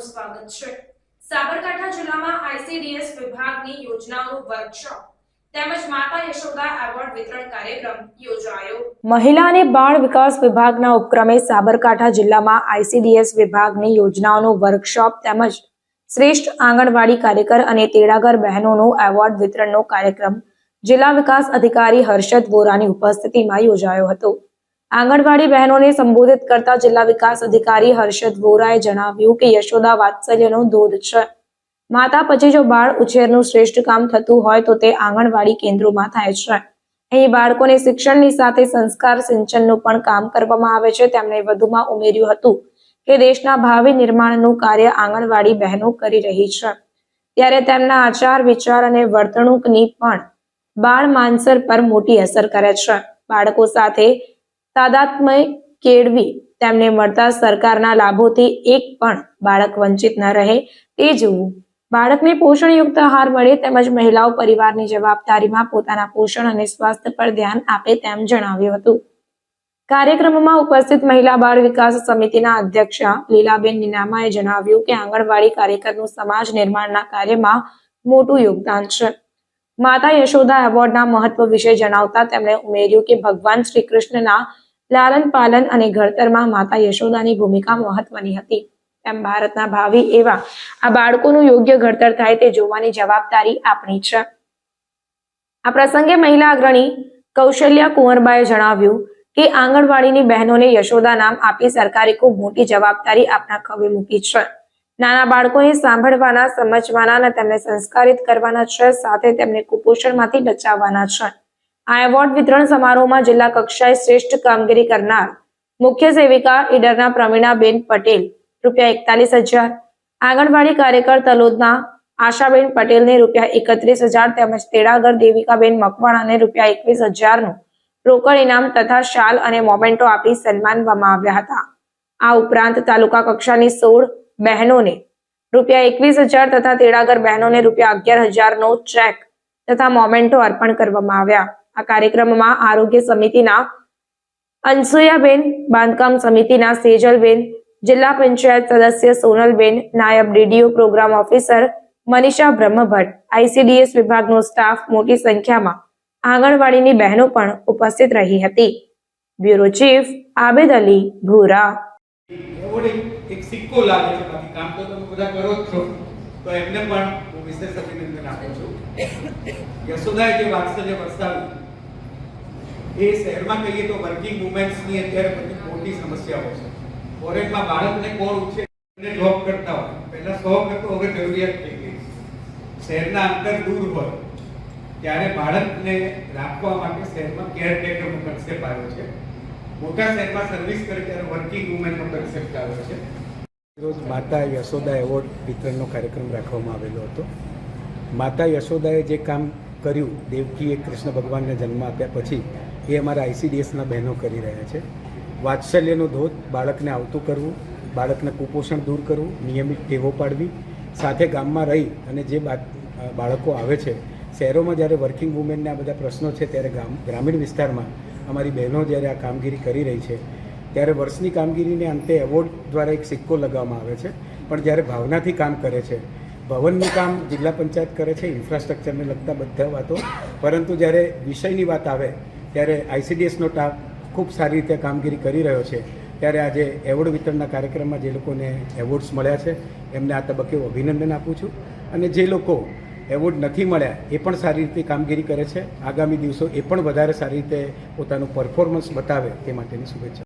સ્વાગત છે। સાબરકાંઠા જિલ્લામાં આઈસીડીએસ વિભાગની યોજનાઓનું વર્કશોપ તેમજ માતા યશોદા એવોર્ડ વિતરણ કાર્યક્રમ યોજાયો। મહિલા અને બાળ વિકાસ વિભાગના ઉપક્રમે સાબરકાંઠા જિલ્લામાં આઈસીડીએસ વિભાગની યોજનાઓનું વર્કશોપ તેમજ શ્રેષ્ઠ આંગણવાડી કાર્યકર અને તેડાગર બહેનોનું એવોર્ડ વિતરણનો કાર્યક્રમ જિલ્લા વિકાસ અધિકારી હર્ષદ વોરાની ઉપસ્થિતિમાં યોજાયો હતો। આંગણવાડી બહેનોને સંબોધિત કરતા જિલ્લા વિકાસ અધિકારી હર્ષદ વોરાએ જણાવ્યું કે યશોદા વાત્સલ્યનો ધોધ છે। માતા પછી જો બાળ ઉછેરનું શ્રેષ્ઠ કામ થતું હોય તો તે આંગણવાડી કેન્દ્રોમાં થાય છે। અહીં બાળકોને શિક્ષણની સાથે સંસ્કાર સિંચનનું પણ કામ કરવામાં આવે છે। તેમણે વધુમાં ઉમેર્યું હતું કે દેશના ભાવિ નિર્માણનું કાર્ય આંગણવાડી બહેનો કરી રહી છે, ત્યારે તેમના આચાર વિચાર અને વર્તણૂકની પણ બાળ માનસર પર મોટી અસર કરે છે। બાળકો સાથે તાદાત્મ્ય કેળવી તેમને મળતા સરકારના લાભોથી એક પણ બાળક વંચિત ન રહે તે જોવું, બાળકને પોષણયુક્ત આહાર મળે તેમજ મહિલાઓ પરિવારની જવાબદારીમાં પોતાના પોષણ અને સ્વાસ્થ્ય પર ધ્યાન આપે તેમ જણાવ્યું હતું। કાર્યક્રમમાં ઉપસ્થિત મહિલા બાળ વિકાસ સમિતિના અધ્યક્ષા લીલાબેન નીનામાએ જણાવ્યું કે આંગણવાડી કાર્યકરનું સમાજ નિર્માણના કાર્યમાં મોટું યોગદાન છે। માતા યશોદા એવોર્ડના મહત્વ વિશે જણાવતા તેમણે ઉમેર્યું કે ભગવાન શ્રી કૃષ્ણના લાલન પાલન અને ઘડતરમાં માતા યશોદાની ભૂમિકા મહત્વની હતી, તેમ ભારતના ભાવિ એવા આ બાળકોનું યોગ્ય ઘડતર થાય તે જોવાની જવાબદારી આપણી છે। આ પ્રસંગે મહિલા અગ્રણી કૌશલ્યા કુંવરબાએ જણાવ્યું કે આંગણવાડીની બહેનોને યશોદા નામ આપી સરકારે ખૂબ મોટી જવાબદારી આપના ખભે મૂકી છે। નાના બાળકોને સાંભળવાના, સમજવાના અને તેમને સંસ્કારિત કરવાના છે, સાથે તેમને કુપોષણમાંથી બચાવવાના છે। આ એવોર્ડ વિતરણ સમારોહમાં જિલ્લા કક્ષાએ શ્રેષ્ઠ કામગીરી કરનાર મુખ્ય સેવિકા ઈડરના પ્રવીણાબેન પટેલ ₹41,000, આંગણવાડી કાર્યકર તલોદના આશાબેન પટેલને ₹31,000 તેમજ તેડાગર દેવિકાબેન મકવાણાને ₹21,000નું રોકડ ઇનામ તથા શાલ અને મોમેન્ટો આપી સન્માનવામાં આવ્યા હતા। આ ઉપરાંત તાલુકા કક્ષાની 16 બહેનોને ₹21,000 તથા તેડાગર બહેનોને ₹11,000નો ચેક તથા મોમેન્ટો અર્પણ કરવામાં આવ્યા। આ કાર્યક્રમમાં આરોગ્ય સમિતિના અનસુયાબેન, બાંધકામ સમિતિના સેજલબેન, જિલ્લા પંચાયત સદસ્ય સોનલબેન, નાયબ DDO program officer Manisha Brahmbhatt, ICDS વિભાગનો સ્ટાફ મોટી સંખ્યામાં આંગણવાડીની બહેનો પણ ઉપસ્થિત રહી હતી। બ્યુરો ચીફ આબેદ અલી, ભૂરા। એક સિક્કો લાગે છે, બાકી કામ તો તમે બધા કરો જ છો, તો એમને પણ હું વિશેષ અભિનંદન આપું છું। યશોદાએ જે વાત્સલ્ય વરસાવ્યું એ શહેરમાં કહીએ તો વર્કિંગ વુમેન્સની અત્યારે બધી મોટી સમસ્યાઓ છે। ફોરેનમાં બાળકને કોણ ઉછેર જોબ કરતા હોય, પહેલા 100 કરતો હવે જરૂરિયાત થઈ ગઈ। શહેરના અંતર દૂર હોય ત્યારે બાળકને રાખવા માટે શહેરમાં કેરટેકરનો કન્સેપ્ટ આવ્યો છે। મોટા શહેરમાં સર્વિસ કરે ત્યારે વર્કિંગ વુમેનનો કન્સેપ્ટ આવ્યો છે। રોજ માતા યશોદા એવોર્ડ વિતરણનો કાર્યક્રમ રાખવામાં આવેલો હતો। માતા યશોદાએ જે કામ કર્યું, દેવકીએ કૃષ્ણ ભગવાનને જન્મ આપ્યા પછી એ અમારા આઈસીડીએસના બહેનો કરી રહ્યા છે। વાત્સલ્યનો ધોધ, બાળકને આવતું કરવું, બાળકને કુપોષણ દૂર કરવું, નિયમિત ટેવો પાડવી, સાથે ગામમાં રહી અને જે બાળકો આવે છે શહેરોમાં જ્યારે વર્કિંગ વુમેનને આ બધા પ્રશ્નો છે ત્યારે ગ્રામીણ વિસ્તારમાં અમારી બહેનો જ્યારે આ કામગીરી કરી રહી છે ત્યારે વર્ષની કામગીરીને અંતે એવોર્ડ દ્વારા એક સિક્કો લગાવવામાં આવે છે, પણ જ્યારે ભાવનાથી કામ કરે છે, ભવનનું કામ જિલ્લા પંચાયત કરે છે, ઇન્ફ્રાસ્ટ્રક્ચરને લગતા બધા વાતો, પરંતુ જ્યારે વિષયની વાત આવે ત્યારે આઈસીડીએસનો સ્ટાફ ખૂબ સારી રીતે કામગીરી કરી રહ્યો છે। ત્યારે આજે એવોર્ડ વિતરણના કાર્યક્રમમાં જે લોકોને એવોર્ડ્સ મળ્યા છે એમને આ તબક્કે અભિનંદન આપું છું, અને જે લોકો એવોર્ડ નથી મળ્યા એ પણ સારી રીતે કામગીરી કરે છે। આગામી દિવસો એ પણ વધારે સારી રીતે પોતાનું પરફોર્મન્સ બતાવે તે માટેની શુભેચ્છા।